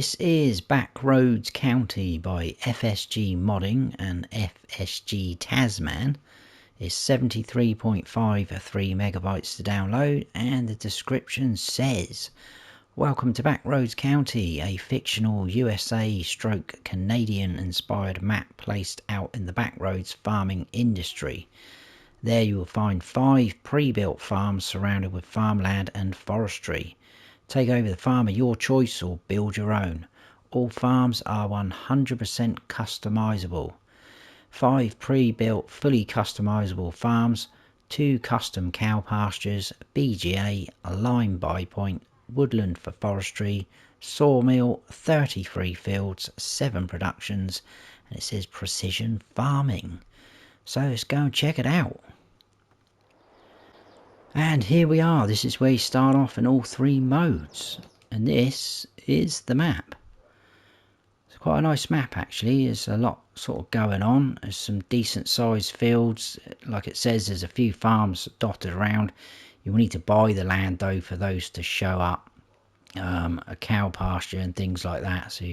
This is Backroads County by FSG Modding and FSG Tasman. It's 73.53 megabytes to download, and the description says, "Welcome to Backroads County, a fictional USA/Canadian inspired map placed out in the backroads farming industry. There you will find 5 pre-built farms surrounded with farmland and forestry. Take over the farm of your choice or build your own. All farms are 100% customizable. 5 pre-built fully customizable farms, 2 custom cow pastures, BGA, a lime buy point, woodland for forestry, sawmill, 33 fields, 7 productions, and it says precision farming." So let's go and check it out. And here we are. This is where you start off in all 3 modes, and this is the map. It's quite a nice map actually. There's a lot sort of going on. There's some decent sized fields. Like it says, there's a few farms dotted around. You will need to buy the land though for those to show up. A cow pasture and things like that. So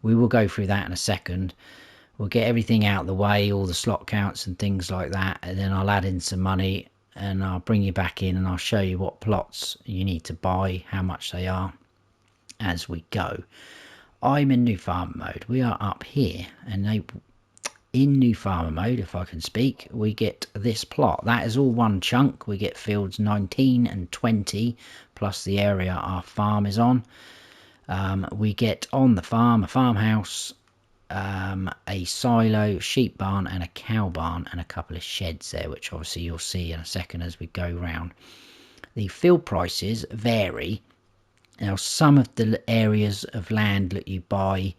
we will go through that in a second. We'll get everything out of the way, all the slot counts and things like that, and then I'll add in some money and I'll bring you back in and I'll show you what plots you need to buy, how much they are as we go. I'm in new farmer mode. We are up here, and in new farmer mode, if I can speak, we get this plot. That is all one chunk. We get fields 19 and 20 plus the area our farm is on. We get on the farm a farmhouse, a silo, sheep barn and a cow barn, and a couple of sheds there, which obviously you'll see in a second as we go round. The field prices vary. Now some of the areas of land that you buy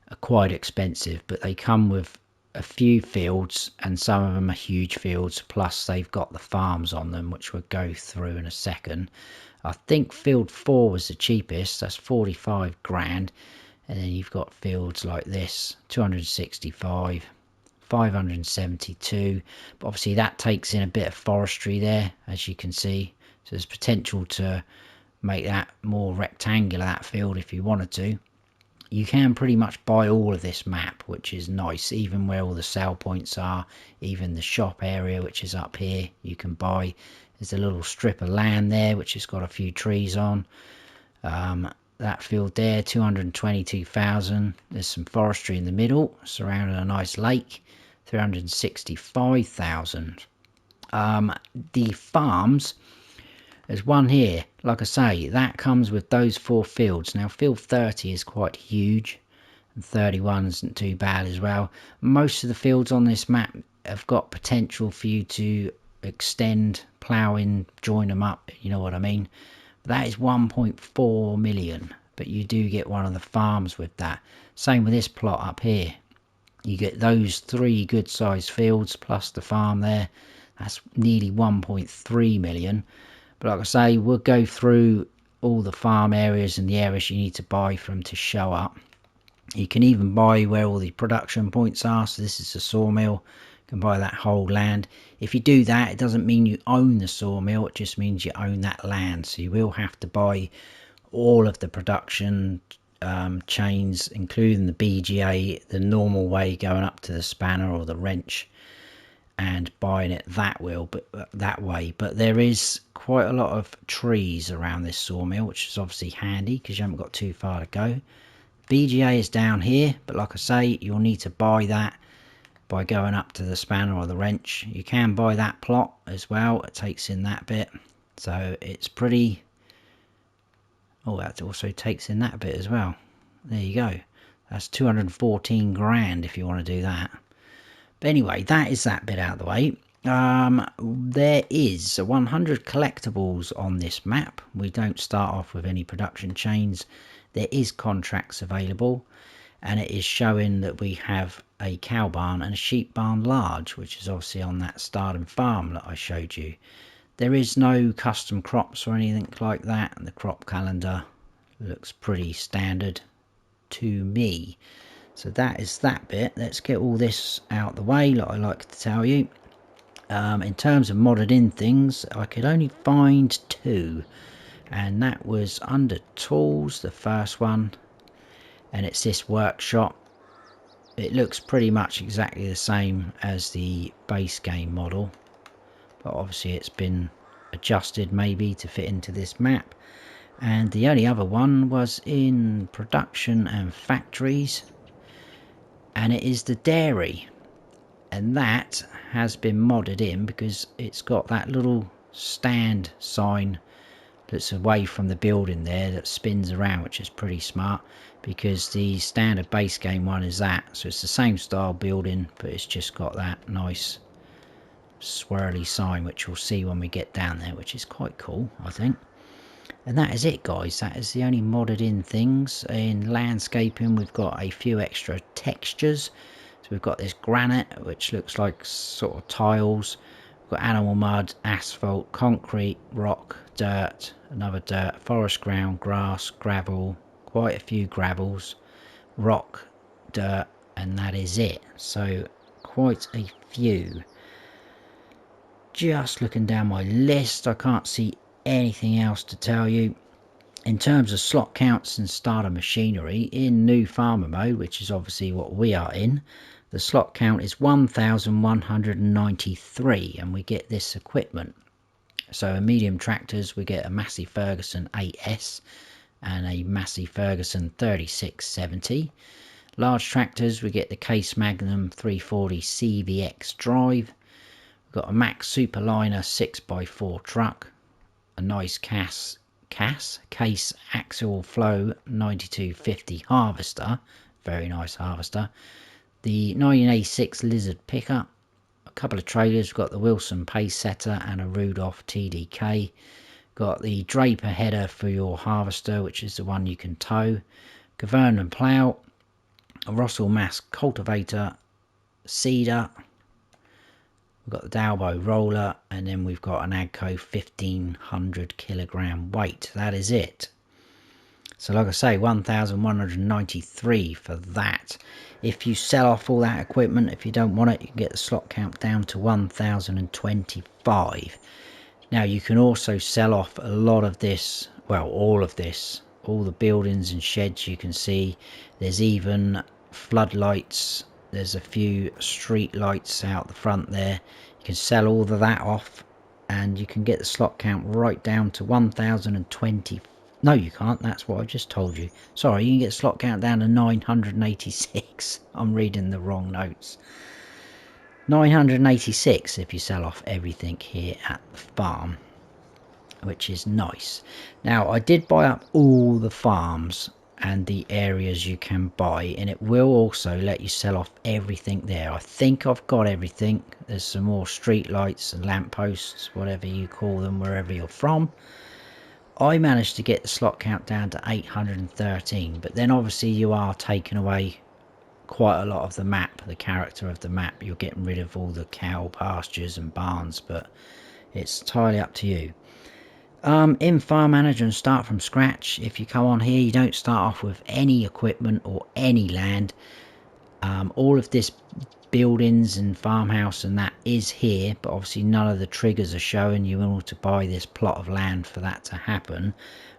are quite expensive, but they come with a few fields, and some of them are huge fields, plus they've got the farms on them, which we'll go through in a second. I think field 4 was the cheapest. That's 45 grand. And then you've got fields like this, 265, 572. But obviously that takes in a bit of forestry there, as you can see. So there's potential to make that more rectangular, that field, if you wanted to. You can pretty much buy all of this map, which is nice. Even where all the sale points are, even the shop area, which is up here, you can buy. There's a little strip of land there, which has got a few trees on. That field there, 222,000. There's some forestry in the middle, surrounding a nice lake, 365,000. The farms, there's one here. Like I say, that comes with those 4 fields. Now, field 30 is quite huge, and 31 isn't too bad as well. Most of the fields on this map have got potential for you to extend, plough in, join them up, you know what I mean. That is 1.4 million, but you do get one of the farms with that. Same with this plot up here. You get those 3 good sized fields plus the farm there. That's nearly 1.3 million. But like I say, we'll go through all the farm areas and the areas you need to buy for them to show up. You can even buy where all the production points are. So this is a sawmill. You can buy that whole land. If you do that, it doesn't mean you own the sawmill, it just means you own that land. So you will have to buy all of the production chains, including the BGA, the normal way going up to the spanner or the wrench, and buying it that way. But there is quite a lot of trees around this sawmill, which is obviously handy because you haven't got too far to go. BGA is down here, but like I say, you'll need to buy that by going up to the spanner or the wrench. You can buy that plot as well. It takes in that bit, so it's pretty. Oh, that also takes in that bit as well. There you go. That's 214 grand if you want to do that. But anyway, that is that bit out of the way. There is 100 collectibles on this map. We don't start off with any production chains. There is contracts available, and it is showing that we have a cow barn and a sheep barn large, which is obviously on that starting farm that I showed you. There is no custom crops or anything like that, and the crop calendar looks pretty standard to me. So that is that bit. Let's get all this out the way, like I like to tell you. In terms of modded in things, I could only find 2, and that was under tools, the first one, and it's this workshop. It looks pretty much exactly the same as the base game model, but obviously it's been adjusted maybe to fit into this map. And the only other one was in production and factories, and it is the dairy, and that has been modded in because it's got that little stand sign that's away from the building there that spins around, which is pretty smart, because the standard base game one is that, so it's the same style building, but it's just got that nice swirly sign, which we'll see when we get down there, which is quite cool, I think. And that is it, guys. That is the only modded in things. In landscaping, we've got a few extra textures. So we've got this granite, which looks like sort of tiles. We've got animal mud, asphalt, concrete, rock, dirt, another dirt, forest ground, grass, gravel, quite a few gravels, rock, dirt, and that is it. So quite a few. Just looking down my list, I can't see anything else to tell you. In terms of slot counts and starter machinery, in new farmer mode, which is obviously what we are in, the slot count is 1193, and we get this equipment. So in medium tractors we get a Massey Ferguson 8S and a Massey Ferguson 3670. Large tractors we get the Case Magnum 340 CVX drive. We've got a Max Superliner 6x4 truck, a nice case axial flow 9250 harvester, very nice harvester, the 1986 Lizard pickup, a couple of trailers. We've got the Wilson pace setter and a Rudolph TDK. Got the Draper header for your harvester, which is the one you can tow, Govern and plough, a Russell Mass cultivator, seeder. We've got the Dalbo roller, and then we've got an Agco 1500 kilogram weight. That is it. So like I say, 1193 for that. If you sell off all that equipment, if you don't want it, you can get the slot count down to 1025. Now you can also sell off a lot of this, well, all of this, all the buildings and sheds you can see. There's even floodlights. There's a few street lights out the front there. You can sell all of that off, and you can get the slot count right down to 1020. No, you can't. That's what I just told you. Sorry, you can get the slot count down to 986. I'm reading the wrong notes. 986 if you sell off everything here at the farm, which is nice. Now, I did buy up all the farms and the areas you can buy, and it will also let you sell off everything there. I think I've got everything. There's some more street lights and lampposts, whatever you call them, wherever you're from. I managed to get the slot count down to 813, but then obviously you are taking away quite a lot of the map, the character of the map. You're getting rid of all the cow pastures and barns, but it's entirely up to you. In Farm Manager and Start from Scratch, if you come on here, you don't start off with any equipment or any land. All of this buildings and farmhouse and that is here, but obviously none of the triggers are showing you in order to buy this plot of land for that to happen.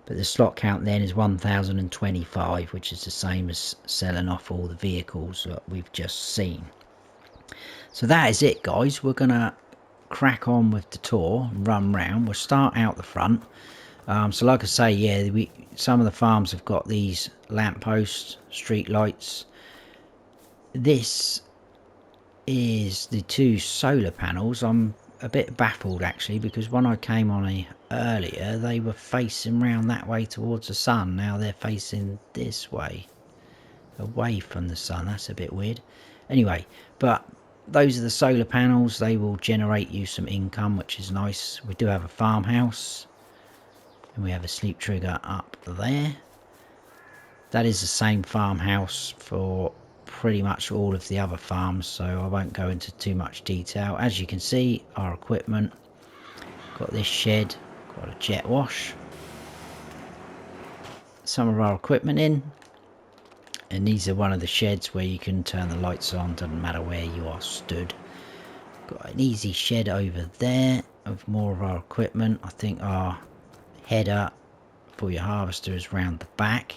But the slot count then is 1025, which is the same as selling off all the vehicles that we've just seen. So that is it, guys. We're gonna crack on with the tour and run round. We'll start out the front. So like I say, yeah, some of the farms have got these lampposts, street lights. This is the two solar panels. I'm a bit baffled actually, because when I came on earlier they were facing round that way towards the sun. Now they're facing this way, away from the sun. That's a bit weird. Anyway, but those are the solar panels. They will generate you some income, which is nice. We do have a farmhouse, and we have a sleep trigger up there. That is the same farmhouse for pretty much all of the other farms, so I won't go into too much detail. As you can see, our equipment, got this shed, got a jet wash, some of our equipment in, and these are one of the sheds where you can turn the lights on, doesn't matter where you are stood. Got an easy shed over there of more of our equipment. I think our header for your harvester is round the back.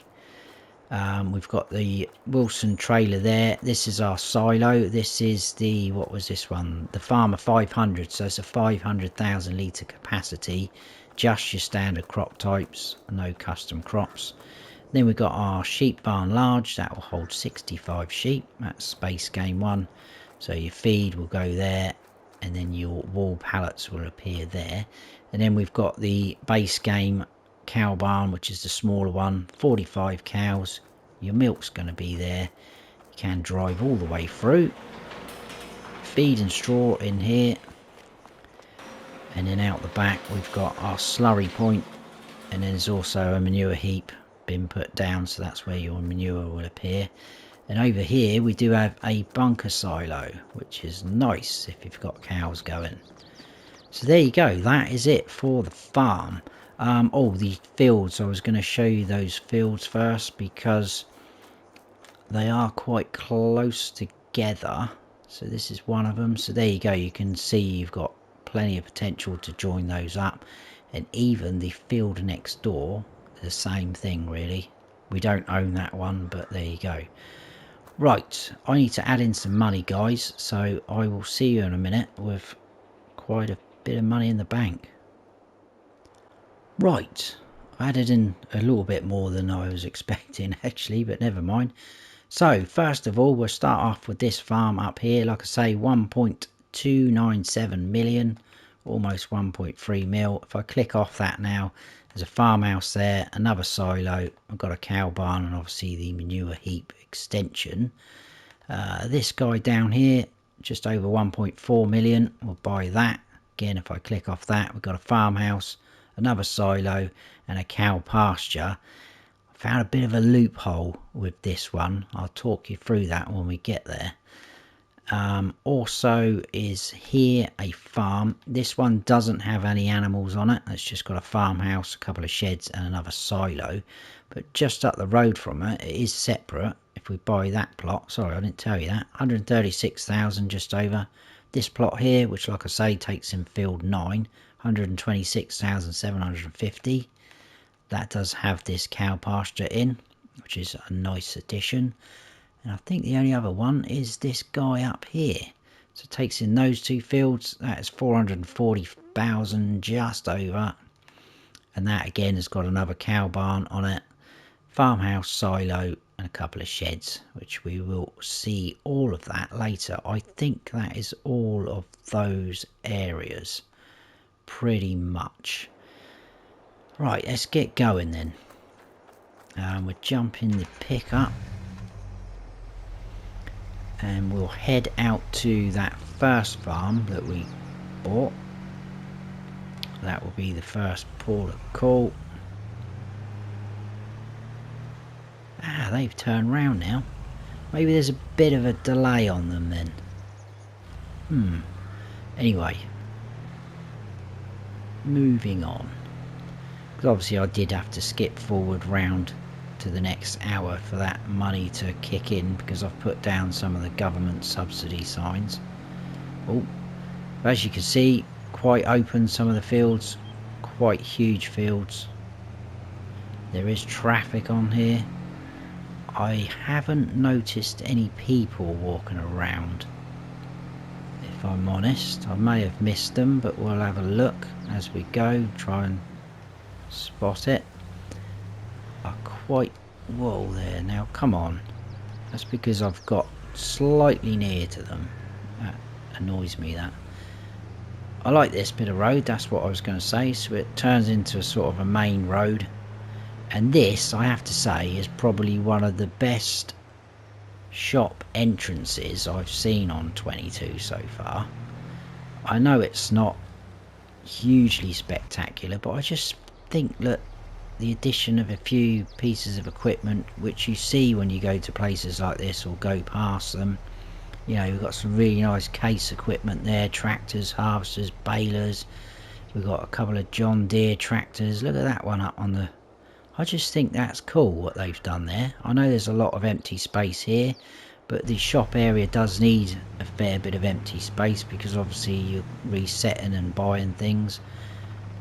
We've got the Wilson trailer there. This is our silo. This is the, what was this one? The Farmer 500. So it's a 500,000 litre capacity. Just your standard crop types, no custom crops. Then we've got our sheep barn large. That will hold 65 sheep. That's space game 1. So your feed will go there, and then your wall pallets will appear there. And then we've got the base game cow barn, which is the smaller one, 45 cows. Your milk's going to be there. You can drive all the way through. Feed and straw in here, and then out the back we've got our slurry point, and then there's also a manure heap been put down, so that's where your manure will appear. And over here we do have a bunker silo, which is nice if you've got cows going. So there you go, that is it for the farm. Oh, the fields, I was going to show you those fields first because they are quite close together. So this is one of them. So there you go, you can see you've got plenty of potential to join those up. And even the field next door, the same thing really. We don't own that one, but there you go. Right, I need to add in some money, guys, so I will see you in a minute with quite a bit of money in the bank. Right, I added in a little bit more than I was expecting actually, but never mind. So first of all, we'll start off with this farm up here. Like I say, 1.297 million, almost 1.3 mil. If I click off that now, there's a farmhouse there, another silo, I've got a cow barn, and obviously the manure heap extension. This guy down here, just over 1.4 million, we'll buy that. Again, if I click off that, we've got a farmhouse, another silo, and a cow pasture. Found a bit of a loophole with this one. I'll talk you through that when we get there. Also is here a farm. This one doesn't have any animals on it. It's just got a farmhouse, a couple of sheds, and another silo. But just up the road from it, it is separate. If we buy that plot, sorry, I didn't tell you that, 136,000 just over. This plot here, which like I say takes in field 9, 126,750. That does have this cow pasture in, which is a nice addition. And I think the only other one is this guy up here. So it takes in those two fields. That is 440,000 just over. And that again has got another cow barn on it, farmhouse, silo, and a couple of sheds, which we will see all of that later. I think that is all of those areas, pretty much. Right, let's get going then. We'll jump in the pickup and we'll head out to that first farm that we bought. That will be the first port of call. Ah, they've turned round now. Maybe there's a bit of a delay on them then. Anyway, moving on. Because obviously I did have to skip forward round to the next hour for that money to kick in, because I've put down some of the government subsidy signs. Oh, as you can see, quite open some of the fields, quite huge fields. There is traffic on here. I haven't noticed any people walking around, if I'm honest. I may have missed them, but we'll have a look as we go, try and spot it. Are quite whoa there now, come on. That's because I've got slightly near to them. That annoys me, that. I like this bit of road, that's what I was going to say. So it turns into a sort of a main road, and this, I have to say, is probably one of the best shop entrances I've seen on 22 so far. I know it's not hugely spectacular, but I just think that the addition of a few pieces of equipment, which you see when you go to places like this or go past them, you know, we've got some really nice case equipment there, tractors, harvesters, balers. We've got a couple of John Deere tractors. Look at that one up on the... I just think that's cool what they've done there. I know there's a lot of empty space here, but the shop area does need a fair bit of empty space because obviously you're resetting and buying things.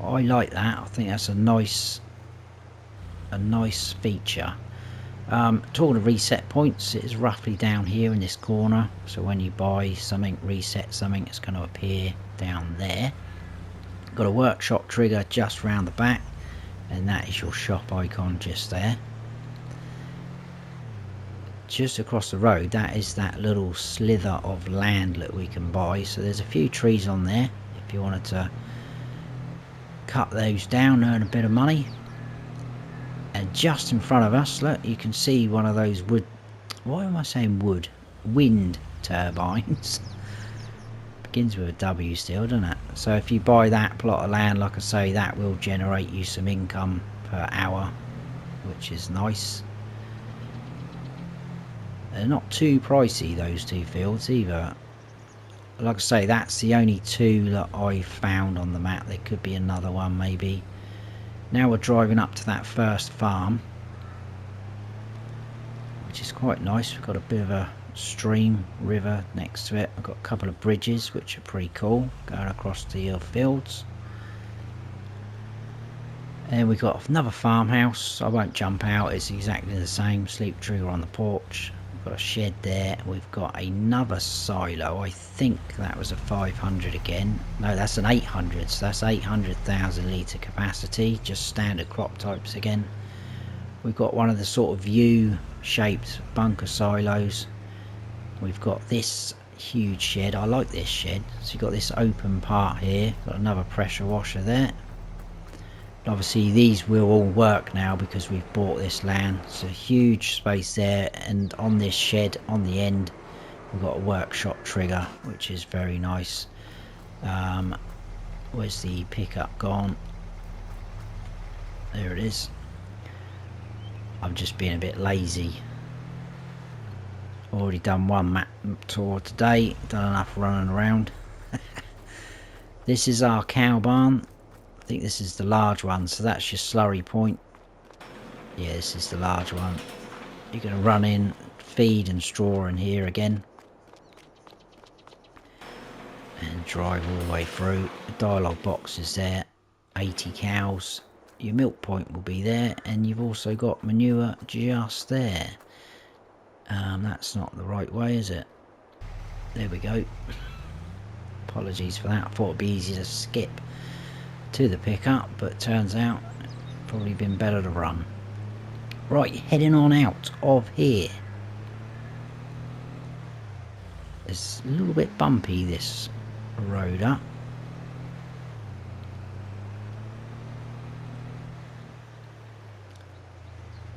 I like that. I think that's a nice feature. Talking of reset points, it is roughly down here in this corner, so when you buy something, reset something, it's going to appear down there. Got a workshop trigger just round the back, and that is your shop icon just there. Just across the road, that is that little slither of land that we can buy, so there's a few trees on there if you wanted to cut those down, earn a bit of money. And just in front of us, look, you can see one of those wood, why am I saying wood? Wind turbines. Begins with a W still, doesn't it? So if you buy that plot of land, like I say, that will generate you some income per hour, which is nice. They're not too pricey, those two fields either. Like I say, that's the only two that I found on the map. There could be another one maybe. Now we're driving up to that first farm, which is quite nice. We've got a bit of a stream, river next to it. I've got a couple of bridges which are pretty cool going across the fields. And we've got another farmhouse. I won't jump out, it's exactly the same. Sleep trigger on the porch. We've got a shed there. We've got another silo. I think that was a 500 again. No, that's an 800, so that's 800,000 litre capacity. Just standard crop types again. We've got one of the sort of U-shaped bunker silos. We've got this huge shed. I like this shed. So you've got this open part here. Got another pressure washer there. Obviously these will all work now because we've bought this land. It's a huge space there, and on this shed on the end we've got a workshop trigger, which is very nice. Where's the pickup gone? There it is. I'm just being a bit lazy. Already done one map tour today, done enough running around. This is our cow barn. I think this is the large one, so that's your slurry point. Yeah, this is the large one. You're going to run in, feed and straw in here again, and drive all the way through. The dialogue box is there, 80 cows. Your milk point will be there, and you've also got manure just there. That's not the right way, is it? There we go. Apologies for that. I thought it'd be easy to skip to the pickup, but turns out probably been better to run. Right, heading on out of here. It's a little bit bumpy, this road up.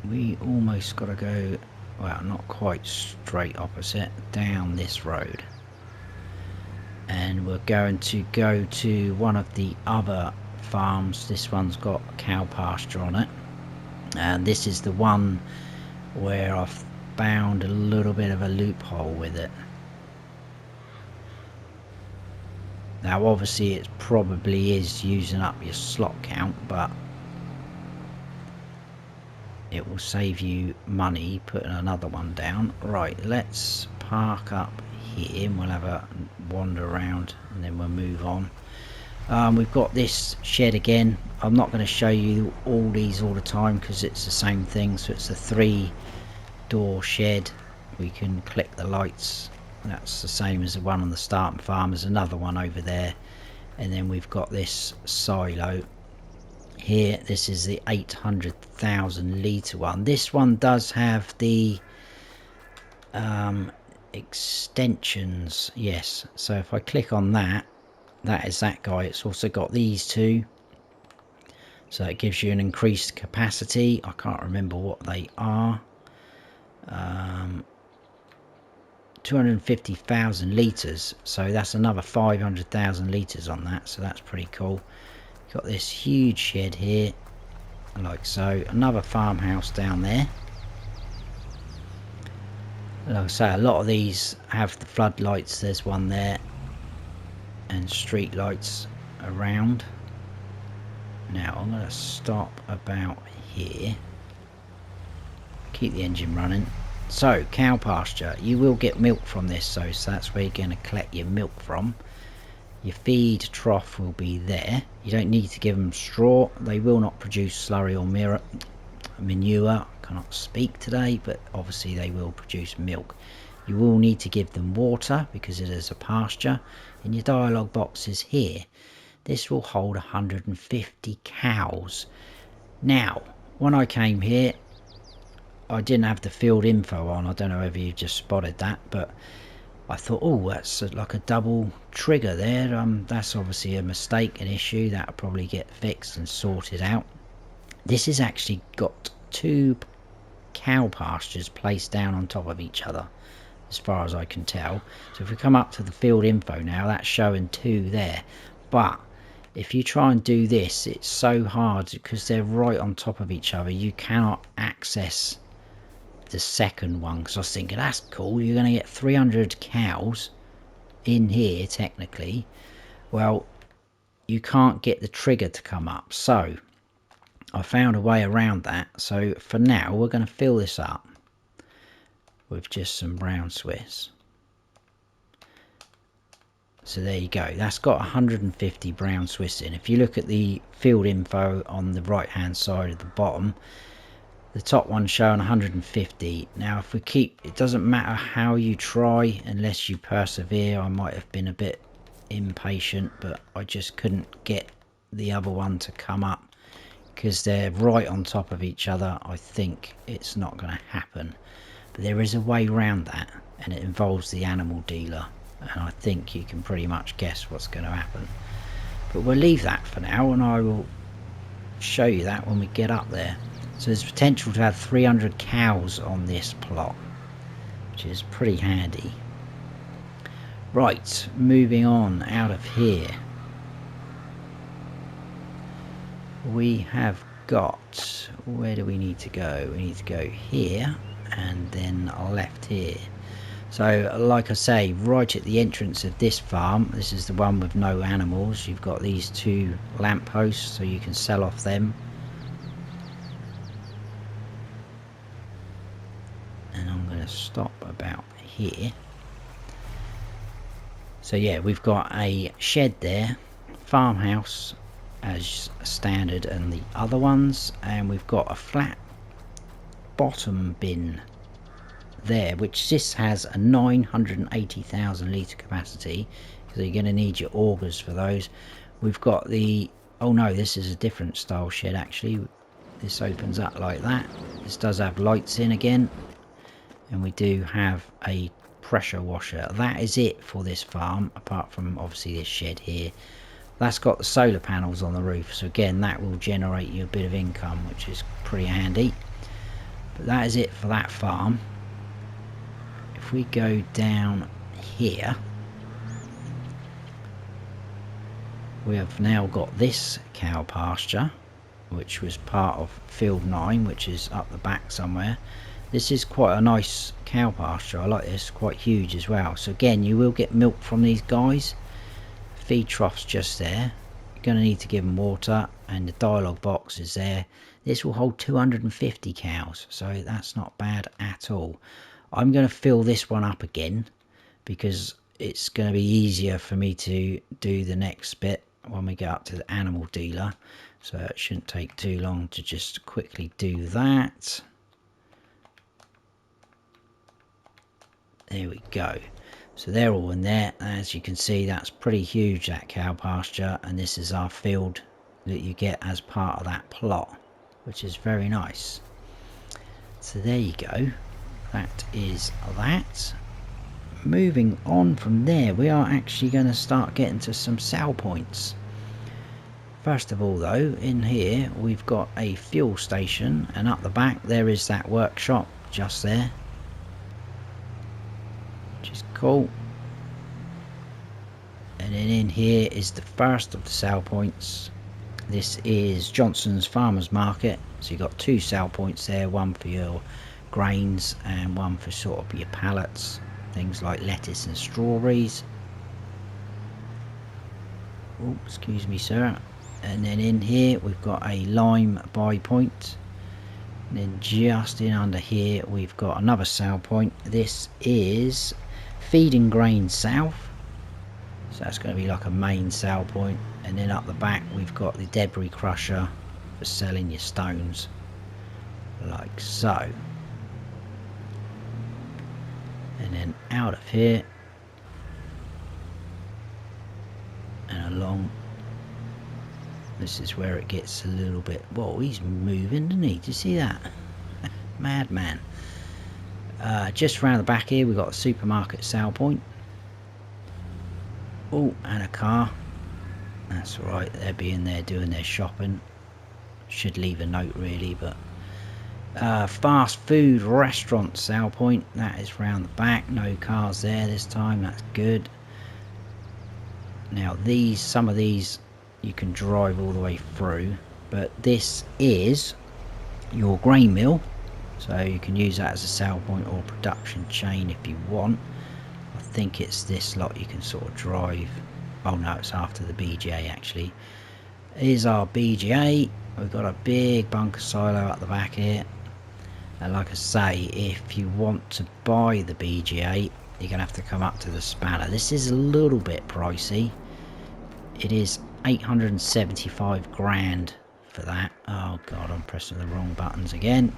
We almost got to go, well, not quite straight opposite, down this road. And we're going to go to one of the other farms. This one's got cow pasture on it, and this is the one where I've found a little bit of a loophole with it. Now obviously it probably is using up your slot count, but it will save you money putting another one down. Right, let's park up here and we'll have a wander around and then we'll move on. We've got this shed again. I'm not going to show you all these all the time because it's the same thing. So it's a 3-door shed. We can click the lights. That's the same as the one on the starting farm. There's another one over there, and then we've got this silo here. This is the 800,000 litre one. This one does have the extensions, yes. So if I click on that, that is that guy. It's also got these two, so it gives you an increased capacity. I can't remember what they are. 250,000 litres, so that's another 500,000 litres on that, so that's pretty cool. Got this huge shed here, like so. Another farmhouse down there. Like I say, a lot of these have the floodlights. There's one there, and street lights around. Now I'm going to stop about here, keep the engine running. So cow pasture, you will get milk from this, so that's where you're going to collect your milk from. Your feed trough will be there. You don't need to give them straw. They will not produce slurry or manure. I cannot speak today, but obviously they will produce milk. You will need to give them water because it is a pasture. In your dialogue boxes here, this will hold 150 cows. Now, when I came here, I didn't have the field info on. I don't know whether you just spotted that, but I thought, oh, that's like a double trigger there. That's obviously a mistake, an issue that'll probably get fixed and sorted out. This has actually got 2 cow pastures placed down on top of each other, as far as I can tell. So if we come up to the field info now, that's showing 2 there. But if you try and do this, it's so hard because they're right on top of each other. You cannot access the second one, because I was thinking, that's cool, you're going to get 300 cows in here technically. Well, you can't get the trigger to come up, so I found a way around that. So for now, we're going to fill this up with just some brown Swiss. So there you go, that's got 150 brown Swiss in. If you look at the field info on the right hand side of the bottom, the top one's showing 150. Now if we keep, it doesn't matter how you try unless you persevere. I might have been a bit impatient, but I just couldn't get the other one to come up because they're right on top of each other. I think it's not going to happen, but there is a way around that, and it involves the animal dealer, and I think you can pretty much guess what's going to happen. But we'll leave that for now, and I will show you that when we get up there. So there's potential to have 300 cows on this plot, which is pretty handy. Right, moving on out of here. We have got, where do we need to go? We need to go here and then left here. So like I say, right at the entrance of this farm, this is the one with no animals, you've got these 2 lampposts, so you can sell off them. And I'm going to stop about here. So yeah, we've got a shed there, farmhouse as standard and the other ones, and we've got a flat bottom bin there, which this has a 980,000 litre capacity, so you're going to need your augers for those. We've got the, oh no, this is a different style shed actually. This opens up like that. This does have lights in again, and we do have a pressure washer. That is it for this farm, apart from obviously this shed here. That's got the solar panels on the roof, so again that will generate you a bit of income, which is pretty handy. But that is it for that farm. If we go down here, we have now got this cow pasture, which was part of field 9, which is up the back somewhere. This is quite a nice cow pasture. I like this, quite huge as well. So again, you will get milk from these guys. Feed trough's just there. You're going to need to give them water, and the dialogue box is there. This will hold 250 cows, so that's not bad at all. I'm going to fill this one up again because it's going to be easier for me to do the next bit when we get up to the animal dealer. So it shouldn't take too long to just quickly do that. There we go. So they're all in there. As you can see, that's pretty huge, that cow pasture, and this is our field that you get as part of that plot, which is very nice. So there you go. That is that. Moving on from there, we are actually going to start getting to some sell points. First of all though, in here we've got a fuel station, and up the back there is that workshop just there, which is cool. And then in here is the first of the sell points. This is Johnson's Farmers Market. So you've got 2 sell points there, one for your grains and one for sort of your pallets, things like lettuce and strawberries. Oh, excuse me sir. And then in here we've got a lime buy point, and then just in under here we've got another sell point. This is feeding grain south, so that's going to be like a main sell point. And then up the back we've got the debris crusher for selling your stones. like so, and then out of here and along. This is where it gets a little bit, whoa, he's moving, doesn't he? Do you see that? Madman. Just around the back here we've got a supermarket sale point. Oh, and a car. That's alright, they'll be in there doing their shopping. Should leave a note really, but fast food restaurant sale point, that is round the back. No cars there this time, that's good. Now some of these you can drive all the way through, but this is your grain mill, so you can use that as a sale point or production chain if you want. I think it's this lot you can sort of drive. Oh no, it's after the BGA actually. Here's our BGA. We've got a big bunker silo at the back here, and like I say, if you want to buy the BGA you're gonna have to come up to the spanner. This is a little bit pricey. It is 875 grand for that. Oh god, I'm pressing the wrong buttons again.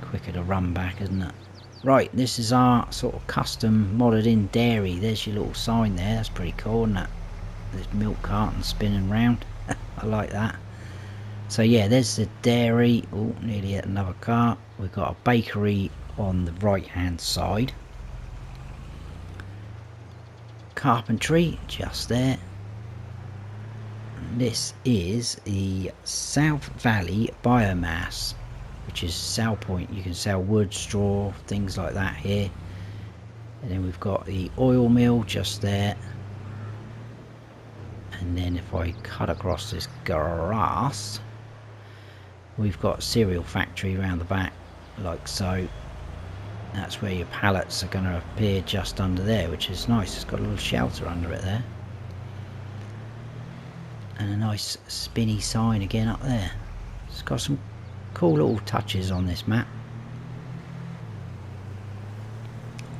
Quicker to run back, isn't it? Right, this is our sort of custom modded in dairy. There's your little sign there, that's pretty cool, isn't it? There's milk carton spinning round. I like that. So yeah, there's the dairy. Oh, nearly hit another car. We've got a bakery on the right hand side. Carpentry just there. This is the South Valley biomass, which is sell point. You can sell wood, straw, things like that here. And then we've got the oil mill just there. And then if I cut across this grass, we've got a cereal factory around the back like so. That's where your pallets are going to appear just under there, which is nice. It's got a little shelter under it there. And a nice spinny sign again up there. It's got some cool little touches on this map.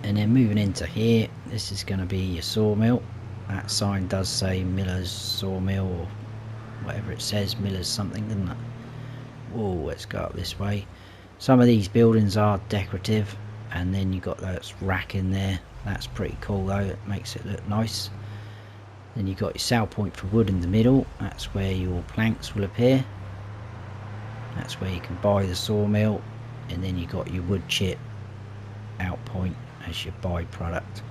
And then moving into here, this is going to be your sawmill. That sign does say Miller's Sawmill or whatever it says, Miller's something, doesn't it? Whoa, let's go up this way. Some of these buildings are decorative, and then you've got that rack in there. That's pretty cool though, it makes it look nice. Then you've got your sale point for wood in the middle. That's where your planks will appear. That's where you can buy the sawmill, and then you've got your wood chip out point as your byproduct.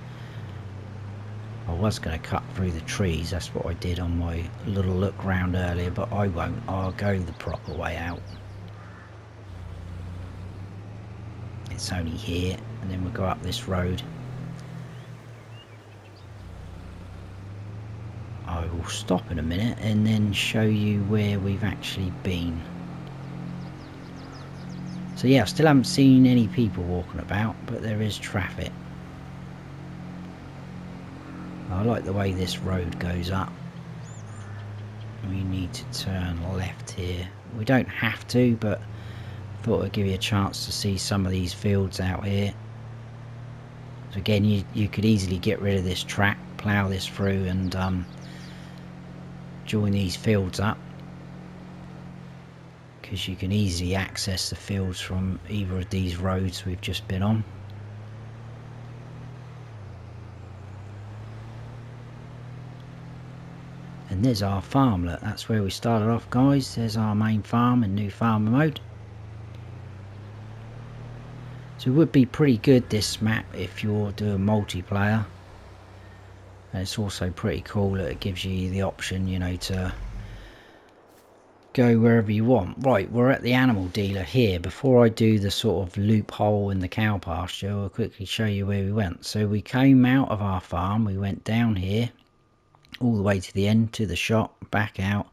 I was going to cut through the trees, that's what I did on my little look round earlier, but I won't. I'll go the proper way out. It's only here, and then we'll go up this road. I will stop in a minute and then show you where we've actually been. So yeah, I still haven't seen any people walking about, but there is traffic. I like the way this road goes up. We need to turn left here. We don't have to, but I thought I'd give you a chance to see some of these fields out here. So again, you could easily get rid of this track, plough this through and join these fields up, because you can easily access the fields from either of these roads we've just been on. And there's our farmlet. That's where we started off, guys. There's our main farm in new farmer mode. So it would be pretty good, this map, if you're doing multiplayer. And it's also pretty cool that it gives you the option, you know, to go wherever you want. Right, we're at the animal dealer here. Before I do the sort of loophole in the cow pasture, I'll quickly show you where we went. So we came out of our farm, we went down here, all the way to the end, to the shop, back out,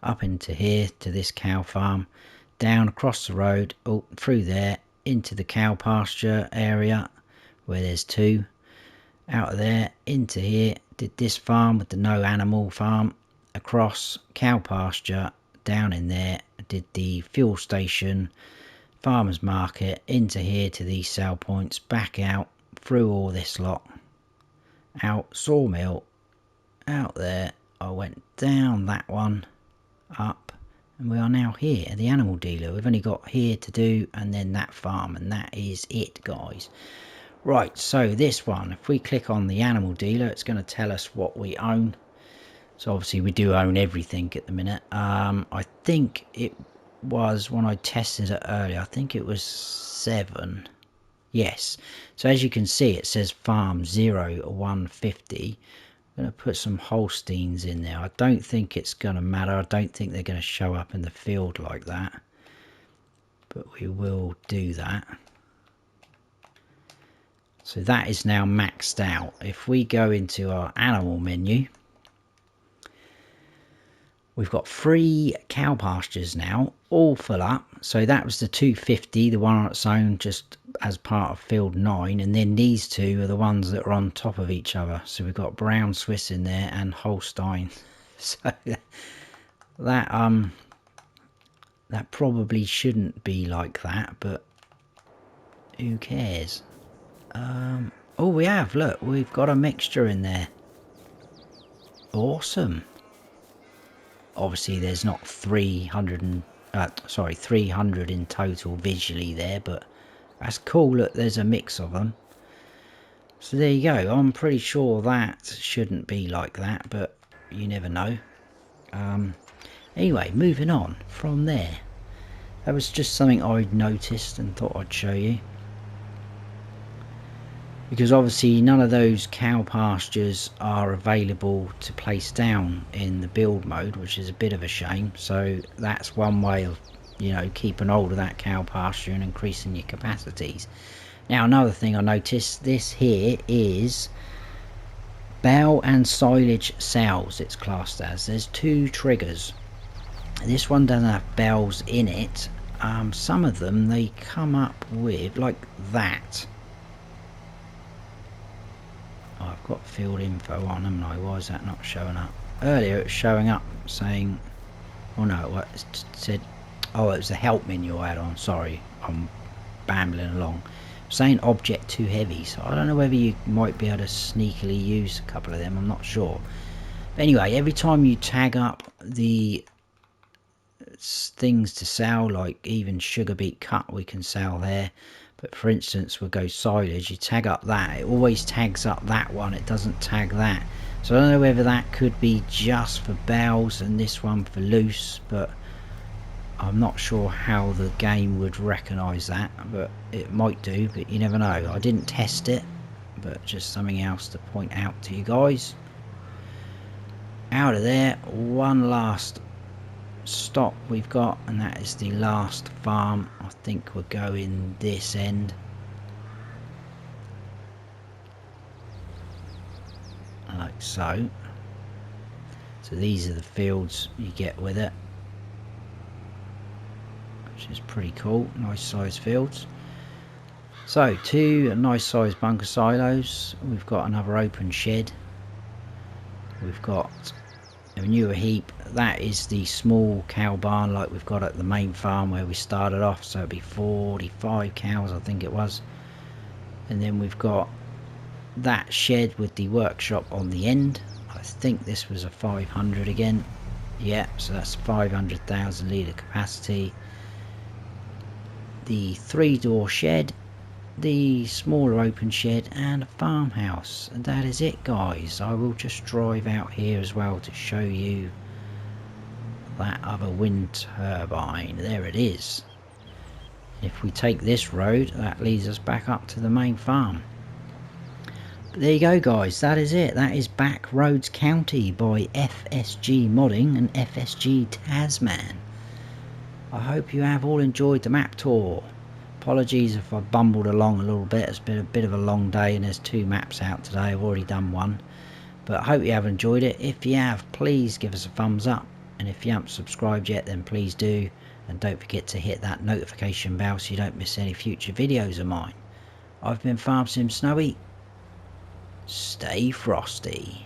up into here, to this cow farm, down across the road, oh, through there, into the cow pasture area, where there's two, out of there, into here, did this farm with the no animal farm, across cow pasture, down in there, did the fuel station, farmers market, into here to these sale points, back out, through all this lot, out sawmill, out there. I went down that one, up, And we are now here at the animal dealer. We've only got here to do and then that farm, and that is it, guys. Right, so this one, if we click on the animal dealer, it's going to tell us what we own. So obviously we do own everything at the minute. I think it was, when I tested it earlier, I think it was 7. Yes. So as you can see, it says farm 0-150. I'm going to put some Holsteins in there. I don't think it's going to matter. I don't think they're going to show up in the field like that. But we will do that. So that is now maxed out. If we go into our animal menu, we've got 3 cow pastures now, all full up. So that was the 250, the one on its own, just as part of field 9. And then these 2 are the ones that are on top of each other. So we've got brown Swiss in there and Holstein. So that probably shouldn't be like that, but who cares? Oh, we have, look, we've got a mixture in there. Awesome. Obviously there's not 300 in total visually there, but that's cool. Look, there's a mix of them. So there you go. I'm pretty sure that shouldn't be like that, but you never know. Anyway, moving on from there. That was just something I'd noticed and thought I'd show you. Because obviously none of those cow pastures are available to place down in the build mode, which is a bit of a shame. So that's one way of, you know, keeping hold of that cow pasture and increasing your capacities. Now another thing I noticed, this here is bale and silage cells, it's classed as. There's 2 triggers. This one doesn't have bells in it. Some of them they come up with like that. Oh, I've got field info on, haven't I? Why is that not showing up? Earlier it was showing up saying, oh no, it said, oh, it was the help menu I had on. Sorry, I'm bambling along. Saying object too heavy, so I don't know whether you might be able to sneakily use a couple of them, I'm not sure. But anyway, every time you tag up the things to sell, like even sugar beet cut we can sell there. But for instance, we'll go silage, you tag up that, it always tags up that one, it doesn't tag that. So I don't know whether that could be just for bales and this one for loose, but I'm not sure how the game would recognise that, but it might do, but you never know. I didn't test it, but just something else to point out to you guys. Out of there, one last stop we've got, and that is the last farm. I think we'll go in this end, like so. So these are the fields you get with it, which is pretty cool. Nice size fields. So 2 nice size bunker silos. We've got another open shed. We've got a manure heap. That is the small cow barn like we've got at the main farm where we started off, so it'd be 45 cows I think it was. And then we've got that shed with the workshop on the end. I think this was a 500 again. Yeah, so that's 500,000 litre capacity. The 3-door shed, the smaller open shed, and a farmhouse. And that is it, guys. I will just drive out here as well to show you that other wind turbine. There it is. If we take this road, that leads us back up to the main farm. But there you go, guys. That is it. That is Backroads County by FSG Modding and FSG Tasman. I hope you have all enjoyed the map tour. Apologies if I bumbled along a little bit. It's been a bit of a long day and there's 2 maps out today. I've already done one. But I hope you have enjoyed it. If you have, please give us a thumbs up. And if you haven't subscribed yet, then please do. And don't forget to hit that notification bell so you don't miss any future videos of mine. I've been Farm Sim Snowy. Stay frosty.